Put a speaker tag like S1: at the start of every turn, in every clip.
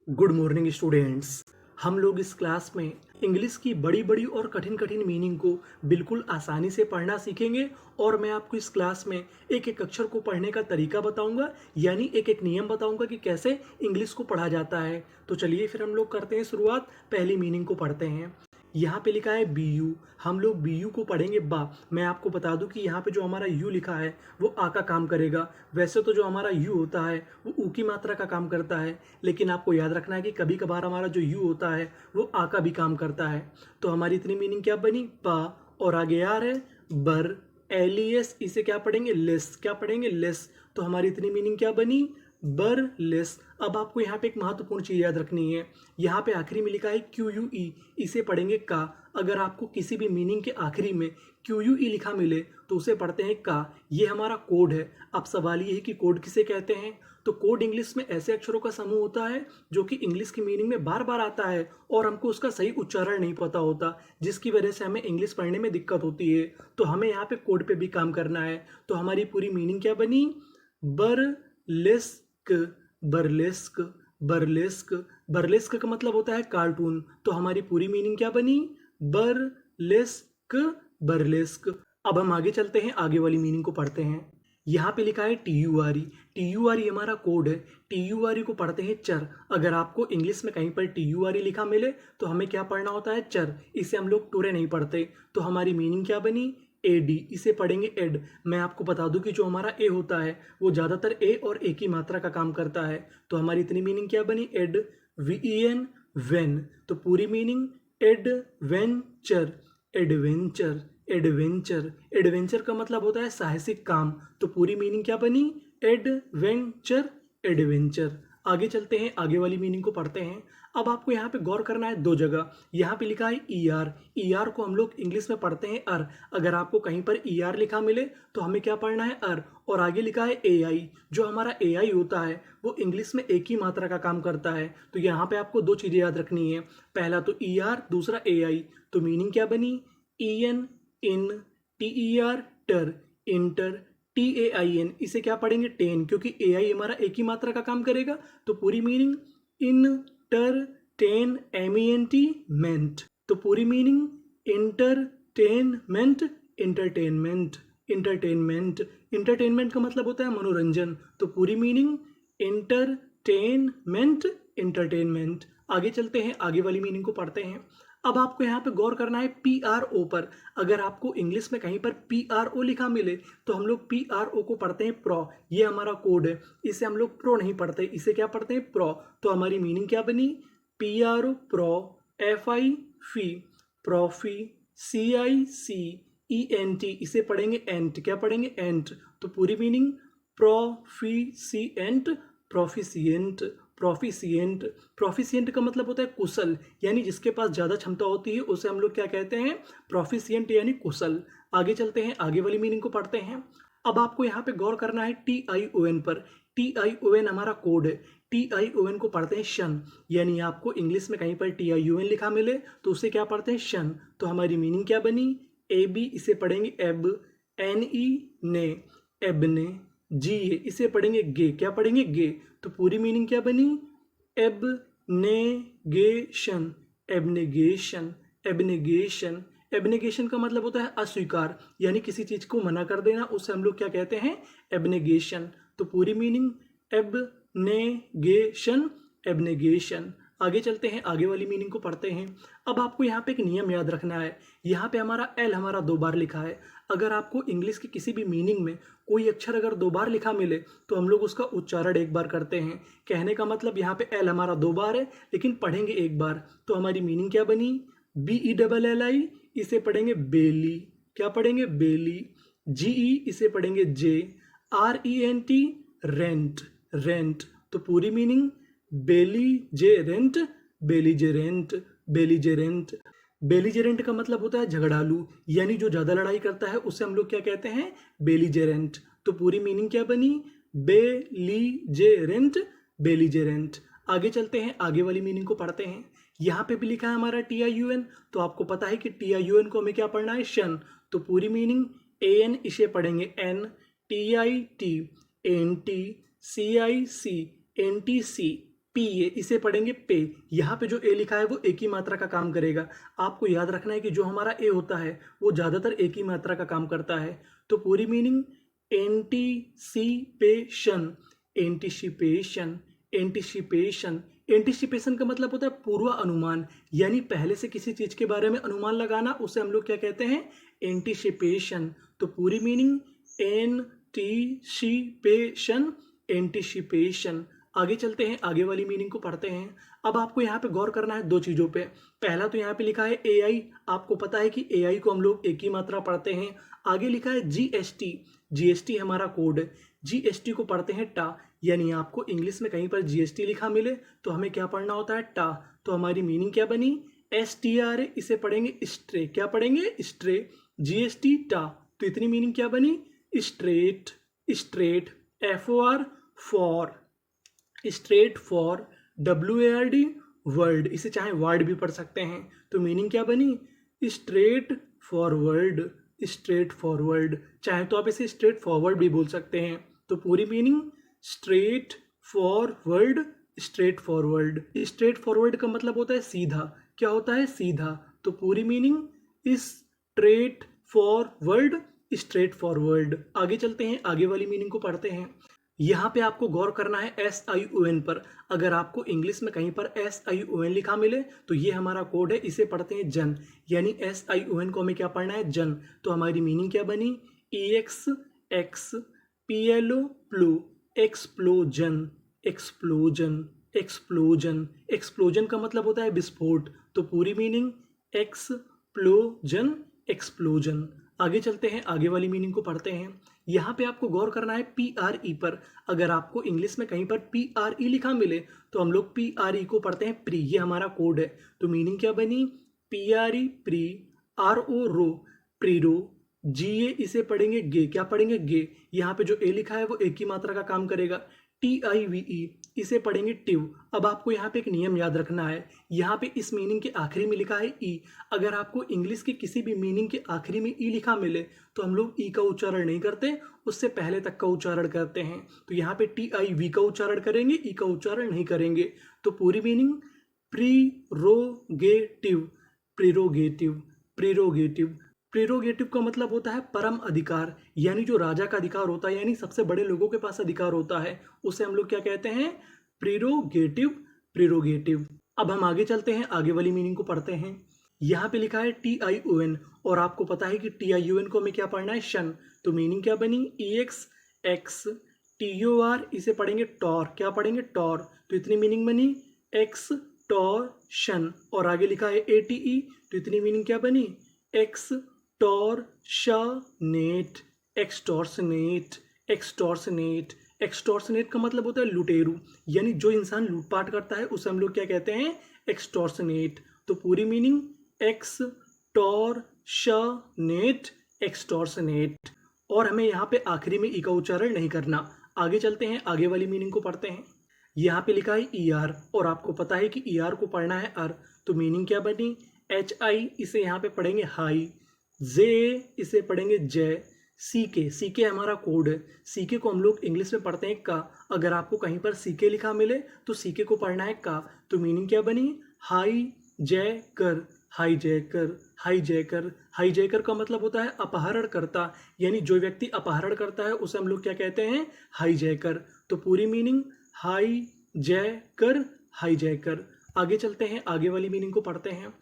S1: Good morning students. हम लोग इस क्लास में इंग्लिश की बड़ी बड़ी और कठिन कठिन मीनिंग को बिल्कुल आसानी से पढ़ना सीखेंगे और मैं आपको इस क्लास में एक एक अक्षर को पढ़ने का तरीका बताऊंगा, यानी एक एक नियम बताऊंगा कि कैसे इंग्लिश को पढ़ा जाता है। तो चलिए फिर हम लोग करते हैं शुरुआत। पहली मीनिंग को पढ़ते हैं। यहाँ पे लिखा है बी यू, हम लोग बी यू को पढ़ेंगे बा। मैं आपको बता दूं कि यहाँ पे जो हमारा यू लिखा है वो आ का काम करेगा। वैसे तो जो हमारा यू होता है वो ऊ की मात्रा का काम करता है, लेकिन आपको याद रखना है कि कभी कभार हमारा जो यू होता है वो आ का भी काम करता है। तो हमारी इतनी मीनिंग क्या बनी, बा। और आगे यार है बर, एलियस, इसे क्या पढ़ेंगे, लेस। क्या पढ़ेंगे, लेस। तो हमारी इतनी मीनिंग क्या बनी, बरलेस। अब आपको यहाँ पे एक महत्वपूर्ण चीज याद रखनी है। यहाँ पे आखिरी में लिखा है क्यू यू ई, इसे पढ़ेंगे का। अगर आपको किसी भी मीनिंग के आखिरी में क्यू यू ई लिखा मिले तो उसे पढ़ते हैं का। ये हमारा कोड है। अब सवाल ये है कि कोड किसे कहते हैं। तो कोड इंग्लिश में ऐसे अक्षरों का समूह होता है जो कि इंग्लिश की मीनिंग में बार बार आता है और हमको उसका सही उच्चारण नहीं पता होता, जिसकी वजह से हमें इंग्लिश पढ़ने में दिक्कत होती है। तो हमें यहाँ पे कोड पे भी काम करना है। तो हमारी पूरी मीनिंग क्या बनी, बरलेस्क। Burlesque, burlesque. बर्लेस्क का मतलब होता है कार्टून। तो हमारी पूरी मीनिंग क्या बनी, बर्लेस्क, बर्लेस्क। अब हम आगे चलते हैं, आगे वाली मीनिंग को पढ़ते हैं। यहाँ पे लिखा है T U R E. T U R E हमारा कोड है। टी यू आर ई को पढ़ते हैं चर। अगर आपको इंग्लिश में कहीं पर टी यू आर ई लिखा मिले तो हमें क्या पढ़ना होता है, चर। इसे हम लोग टुरे नहीं पढ़ते। तो हमारी मीनिंग क्या बनी, ए डी, इसे पढ़ेंगे एड। मैं आपको बता दूं कि जो हमारा ए होता है वो ज़्यादातर ए और ए की मात्रा का काम करता है। तो हमारी इतनी मीनिंग क्या बनी, ad, V E N, ven. तो पूरी meaning adventure, adventure, adventure. Adventure का मतलब होता है साहसिक काम। तो पूरी मीनिंग क्या बनी, एडवेंचर, एडवेंचर। आगे चलते हैं, आगे वाली मीनिंग को पढ़ते हैं। अब आपको यहाँ पे गौर करना है दो जगह। यहाँ पे लिखा है ई आर। ई आर को हम लोग इंग्लिश में पढ़ते हैं अर। अगर आपको कहीं पर ई आर लिखा मिले तो हमें क्या पढ़ना है, अर। और आगे लिखा है ए आई। जो हमारा ए आई होता है वो इंग्लिश में एक ही मात्रा का काम करता है। तो यहाँ पे आपको दो चीज़ें याद रखनी है, पहला तो ई आर, दूसरा ए आई। तो मीनिंग क्या बनी, E N, in, T E R, ter, inter, T A I N, इसे क्या पढ़ेंगे, टेन, क्योंकि ए आई हमारा एक ही मात्रा का काम करेगा। तो पूरी meaning entertain, M E N T, ment. तो पूरी meaning entertainment, entertainment, entertainment. Entertainment का मतलब होता है मनोरंजन। तो पूरी मीनिंग इंटरटेनमेंट, इंटरटेनमेंट। आगे चलते हैं, आगे वाली मीनिंग को पढ़ते हैं। अब आपको यहाँ पे गौर करना है पी आर ओ पर। अगर आपको इंग्लिश में कहीं पर पी आर ओ लिखा मिले तो हम लोग पी आर ओ को पढ़ते हैं प्रो। ये हमारा कोड है। इसे हम लोग प्रो नहीं पढ़ते, इसे क्या पढ़ते हैं, प्रो। तो हमारी मीनिंग क्या बनी, P R O, pro, F I fi, profi, C I C E N T, इसे पढ़ेंगे एंट। क्या पढ़ेंगे, एंट। तो पूरी meaning proficient, proficient, proficient. Proficient का मतलब होता है कुशल, यानी जिसके पास ज़्यादा क्षमता होती है उसे हम लोग क्या कहते हैं, प्रोफिशिएंट, यानी कुशल। आगे चलते हैं, आगे वाली मीनिंग को पढ़ते हैं। अब आपको यहाँ पे गौर करना है टी आई ओ एन पर। टी आई ओ एन हमारा कोड है। टी आई ओ एन को पढ़ते हैं शन, यानी आपको इंग्लिश में कहीं पर टी आई ओ एन लिखा मिले तो उसे क्या पढ़ते हैं, शन। तो हमारी मीनिंग क्या बनी, ए बी, इसे पढ़ेंगे एब, एन ई ने, एबने, जी ए, इसे पढ़ेंगे गे। क्या पढ़ेंगे, गे। तो पूरी मीनिंग क्या बनी, एबनेगेशन, एबनेगेशन, एबनेगेशन। एबनेगेशन का मतलब होता है अस्वीकार, यानी किसी चीज को मना कर देना, उसे हम लोग क्या कहते हैं, एबनेगेशन। तो पूरी मीनिंग एबनेगेशन, एबनेगेशन। आगे चलते हैं, आगे वाली मीनिंग को पढ़ते हैं। अब आपको यहाँ पे एक नियम याद रखना है। यहाँ पे हमारा एल हमारा दो बार लिखा है। अगर आपको इंग्लिश की किसी भी मीनिंग में कोई अक्षर अगर दो बार लिखा मिले तो हम लोग उसका उच्चारण एक बार करते हैं। कहने का मतलब यहाँ पे एल हमारा दो बार है लेकिन पढ़ेंगे एक बार। तो हमारी मीनिंग क्या बनी, B E double L I, इसे पढ़ेंगे बेली। क्या पढ़ेंगे, बेली। जी ई, इसे पढ़ेंगे ge, R E N T, rent, rent. तो पूरी meaning belligerent, belligerent, belligerent. Belligerent का मतलब होता है झगड़ालू, यानी जो ज्यादा लड़ाई करता है उसे हम लोग क्या कहते हैं, बेलीजेरेंट। तो पूरी मीनिंग क्या बनी, बेलीजेरेंट, बेलीजेरेंट। आगे चलते हैं, आगे वाली मीनिंग को पढ़ते हैं। यहाँ पे भी लिखा है हमारा टी आई यू एन। तो आपको पता है कि टी आई यू एन को हमें क्या पढ़ना है, शन। तो पूरी मीनिंग ए एन, इसे पढ़ेंगे N, T I T, N T, C I C, N T C, पिए, इसे पढ़ेंगे पे। यहाँ पे जो ए लिखा है वो एक ही मात्रा का काम करेगा। आपको याद रखना है कि जो हमारा ए होता है वो ज़्यादातर एक ही मात्रा का काम करता है। तो पूरी meaning anticipation, anticipation, anticipation. Anticipation का मतलब होता है पूर्व अनुमान, यानी पहले से किसी चीज के बारे में अनुमान लगाना, उसे हम लोग क्या कहते हैं, एंटीसिपेशन। तो पूरी मीनिंग एंटीसिपेशन, एंटीसिपेशन। आगे चलते हैं, आगे वाली मीनिंग को पढ़ते हैं। अब आपको यहाँ पे गौर करना है दो चीजों पे। पहला तो यहाँ पे लिखा है एआई, आपको पता है कि एआई को हम लोग एक ही मात्रा पढ़ते हैं। आगे लिखा है जीएसटी, जीएसटी हमारा कोड है। जीएसटी को पढ़ते हैं टा, यानी आपको इंग्लिश में कहीं पर जीएसटी लिखा मिले तो हमें क्या पढ़ना होता है, टा। तो हमारी मीनिंग क्या बनी, STRA, इसे पढ़ेंगे स्ट्रे। क्या पढ़ेंगे, स्ट्रे। जीएसटी टा, तो इतनी मीनिंग क्या बनी, straight, straight. FOR for, straight for. WARD word, इसे चाहे वर्ड भी पढ़ सकते हैं। तो मीनिंग क्या बनी, स्ट्रेट फॉरवर्ड, स्ट्रेट फॉरवर्ड। चाहे तो आप इसे स्ट्रेट फॉरवर्ड भी बोल सकते हैं। तो पूरी meaning straight forward, straight forward. Straight forward का मतलब होता है सीधा। क्या होता है, सीधा। तो पूरी meaning straight forward, straight forward. आगे चलते हैं, आगे वाली मीनिंग को पढ़ते हैं। यहाँ पे आपको गौर करना है SION पर। अगर आपको इंग्लिश में कहीं पर SION लिखा मिले तो ये हमारा कोड है, इसे पढ़ते हैं जन, यानी SION को हमें क्या पढ़ना है, जन। तो हमारी मीनिंग क्या बनी, EXXPLO प्लो, एक्सप्लोजन, एक्सप्लोजन, एक्सप्लोजन। एक्सप्लोजन का मतलब होता है विस्फोट। तो पूरी मीनिंग एक्सप्लोजन, एक्सप्लोजन। आगे चलते हैं, आगे वाली मीनिंग को पढ़ते हैं। यहाँ पे आपको गौर करना है PRE पर। अगर आपको इंग्लिश में कहीं पर PRE लिखा मिले तो हम लोग PRE को पढ़ते हैं प्री, ये हमारा कोड है। तो मीनिंग क्या बनी, PRE प्री। RO रो, प्रीरो। GA इसे पढ़ेंगे गे। क्या पढ़ेंगे, गे। यहाँ पे जो ए लिखा है वो एक ही मात्रा का काम करेगा। TIVE इसे पढ़ेंगे टिव। अब आपको यहाँ पे एक नियम याद रखना है, यहाँ पे इस मीनिंग के आखिरी में लिखा है ई। अगर आपको इंग्लिश के किसी भी मीनिंग के आखिरी में ई लिखा मिले तो हम लोग ई का उच्चारण नहीं करते, उससे पहले तक का उच्चारण करते हैं। तो यहाँ पे TIV का उच्चारण करेंगे, ई का उच्चारण नहीं करेंगे। तो पूरी मीनिंग प्रीरोगेटिव, प्रीरोगेटिव, प्रीरोगेटिव। प्रीरोगेटिव का मतलब होता है परम अधिकार, यानी जो राजा का अधिकार होता है, यानी सबसे बड़े लोगों के पास अधिकार होता है, उसे हम लोग क्या कहते हैं, प्रीरोगेटिव, प्रीरोगेटिव। अब हम आगे चलते हैं, आगे वाली मीनिंग को पढ़ते हैं। यहाँ पे लिखा है TION, और आपको पता है कि TION को हमें क्या पढ़ना है, शन। तो मीनिंग क्या बनी, EXXTOR इसे पढ़ेंगे टॉर। क्या पढ़ेंगे, टॉर। तो इतनी मीनिंग बनी एक्सटॉर्शन। और आगे लिखा है ATE, तो इतनी मीनिंग क्या बनी, एक्सटॉर्शनेट, एक्सटॉर्शनेट, एक्सटॉर्शनेट। एक्सटॉर्शनेट का मतलब होता है लुटेरू, यानी जो इंसान लूटपाट करता है उसे हम लोग क्या कहते हैं, एक्सटॉर्शनेट। तो पूरी मीनिंग एक्सटॉर्शनेट, एक्सटॉर्शनेट। और हमें यहाँ पे आखिरी में ई का उच्चारण नहीं करना। आगे चलते हैं, आगे वाली मीनिंग को पढ़ते हैं। यहाँ पे लिखा है ER, और आपको पता है कि ER को पढ़ना है अर। तो मीनिंग क्या बनी, HI इसे यहाँ पे पढ़ेंगे हाई, जे इसे पढ़ेंगे जय, CK हमारा कोड है। CK को हम लोग इंग्लिश में पढ़ते हैं का। अगर आपको कहीं पर CK लिखा मिले तो CK को पढ़ना है का। तो मीनिंग क्या बनी, हाई जय कर, हाई जय कर, हाई जय कर। हाई जय कर का मतलब होता है अपहरण करता, यानी जो व्यक्ति अपहरण करता है उसे हम लोग क्या कहते हैं, हाई जय कर। तो पूरी मीनिंग हाई जय कर, हाई जय कर। आगे चलते हैं, आगे वाली मीनिंग को पढ़ते हैं।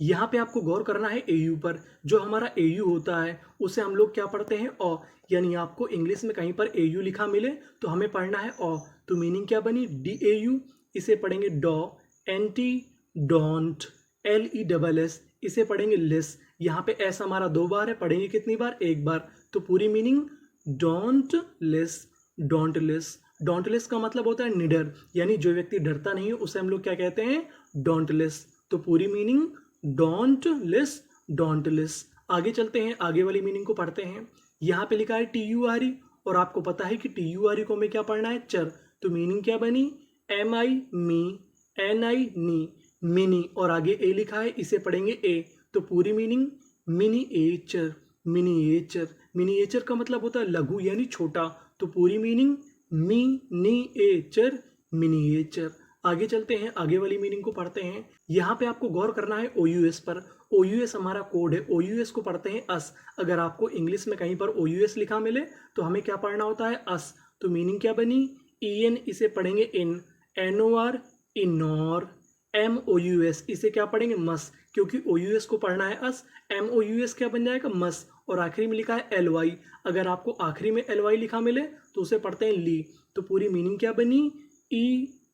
S1: यहाँ पे आपको गौर करना है AU पर। जो हमारा AU होता है उसे हम लोग क्या पढ़ते हैं, ऑ। यानी आपको इंग्लिश में कहीं पर AU लिखा मिले तो हमें पढ़ना है ऑ। तो मीनिंग क्या बनी, DAU इसे पढ़ेंगे डॉ, एंटी डोंट, LESS इसे पढ़ेंगे लेस। यहाँ पे एस हमारा 2 बार है, पढ़ेंगे कितनी बार, 1 बार। तो पूरी meaning don't less, don't less. Don't less का मतलब होता है निडर, यानी जो व्यक्ति डरता नहीं है उसे हम लोग क्या कहते हैं, डोंट लेस। तो पूरी meaning don't less, don't less. आगे चलते हैं, आगे वाली मीनिंग को पढ़ते हैं। यहाँ पे लिखा है TURE, और आपको पता है कि TURE को हमें क्या पढ़ना है, चर। तो मीनिंग क्या बनी, MI मी, NI नी, मिनी। और आगे ए लिखा है, इसे पढ़ेंगे ए। तो पूरी मीनिंग मिनीएचर, मिनीएचर। मिनीएचर का मतलब होता है लघु यानी छोटा। तो पूरी मीनिंग मिनीएचर, मिनीएचर। आगे चलते हैं, आगे वाली मीनिंग को पढ़ते हैं। यहाँ पे आपको गौर करना है OUS पर। OUS हमारा कोड है, OUS को पढ़ते हैं अस। अगर आपको इंग्लिश में कहीं पर OUS लिखा मिले तो हमें क्या पढ़ना होता है, अस। तो मीनिंग क्या बनी, EN इसे पढ़ेंगे इन, NOR इनोर, MOUS इसे क्या पढ़ेंगे, मस, क्योंकि OUS को पढ़ना है अस। MOUS क्या बन जाएगा, मस। और आखिरी में लिखा है LY, अगर आपको आखिरी में LY लिखा मिले तो उसे पढ़ते हैं ली। तो पूरी मीनिंग क्या बनी,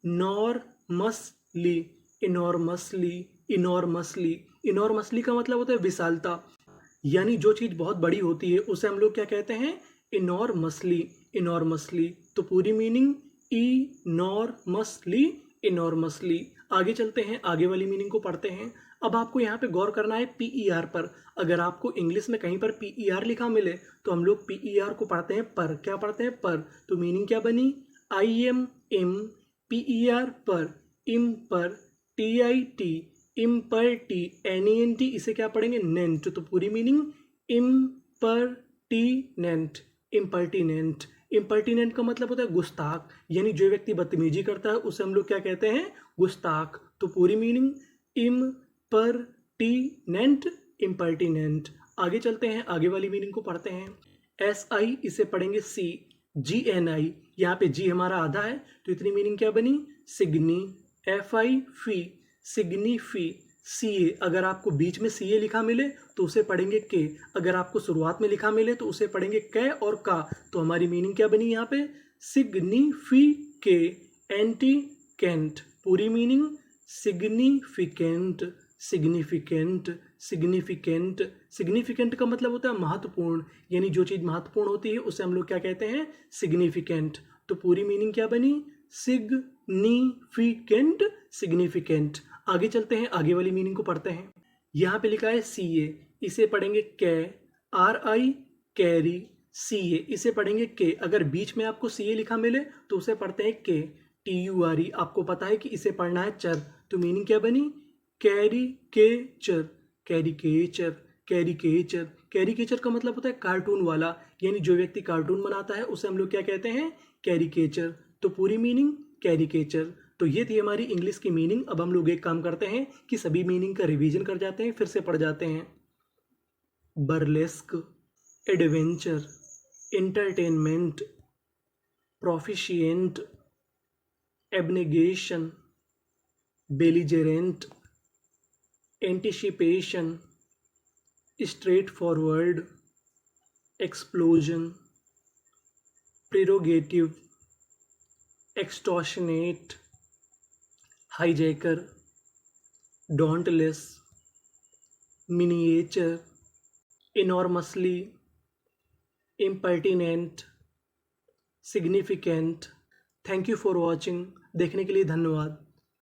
S1: इनॉर्मसली, इनॉर्मसली, इनॉर्मसली। इनॉर्मसली का मतलब होता है विशालता, यानी जो चीज़ बहुत बड़ी होती है उसे हम लोग क्या कहते हैं, इनॉर्मसली, इनॉर्मसली। तो पूरी मीनिंग इनॉर्मसली, इनॉर्मसली। आगे चलते हैं, आगे वाली मीनिंग को पढ़ते हैं। अब आपको यहाँ पे गौर करना है PER पर। अगर आपको इंग्लिश में कहीं पर PER लिखा मिले तो हम लोग PER को पढ़ते हैं पर। क्या पढ़ते हैं, पर। तो मीनिंग क्या बनी, IM इम, PER पर, इम पर, TIT इम्पर्टी, NENT इसे क्या पढ़ेंगे, नेंट। तो पूरी मीनिंग इम्पर्टिनेंट, इम्पर्टिनेंट। इम्पर्टिनेंट का मतलब होता है गुस्ताख, यानी जो व्यक्ति बदतमीजी करता है उसे हम लोग क्या कहते हैं, गुस्ताख। तो पूरी मीनिंग इम्पर्टिनेंट, इम्पर्टिनेंट। आगे चलते हैं, आगे वाली मीनिंग को पढ़ते हैं। SI इसे पढ़ेंगे सी, GNI, यहाँ पे जी हमारा आधा है तो इतनी मीनिंग क्या बनी, सिग्नी, FI फी, सिग्निफी। CA, अगर आपको बीच में CA लिखा मिले तो उसे पढ़ेंगे के, अगर आपको शुरुआत में लिखा मिले तो उसे पढ़ेंगे कै और का। तो हमारी मीनिंग क्या बनी यहाँ पे, सिग्निफिके, एंटी कैंट। पूरी meaning significant, significant, significant. Significant का मतलब होता है महत्वपूर्ण, यानी जो चीज़ महत्वपूर्ण होती है उसे हम लोग क्या कहते हैं, सिग्निफिकेंट। तो पूरी मीनिंग क्या बनी, सिग्निफिकेंट, सिग्निफिकेंट। आगे चलते हैं, आगे वाली मीनिंग को पढ़ते हैं। यहाँ पे लिखा है CA, इसे पढ़ेंगे कै, RI कैरी, CA इसे पढ़ेंगे के। अगर बीच में आपको CA लिखा मिले तो उसे पढ़ते हैं के, TURE। आपको पता है कि इसे पढ़ना है चर। तो मीनिंग क्या बनी, कैरिकेचर, कैरिकेचर, कैरिकेचर। कैरिकेचर का मतलब होता है कार्टून वाला, यानी जो व्यक्ति कार्टून बनाता है उसे हम लोग क्या कहते हैं, कैरिकेचर। तो पूरी मीनिंग कैरिकेचर। तो ये थी हमारी इंग्लिश की मीनिंग। अब हम लोग एक काम करते हैं कि सभी मीनिंग का रिवीजन कर जाते हैं, फिर से पढ़ जाते हैं। Burlesque, adventure, entertainment, proficient, abnegation, belligerent, anticipation, straight forward, explosion, prerogative, extortionate, hijacker, dauntless, miniature, enormously, impertinent, significant. Thank you for watching. देखने के लिए धन्यवाद।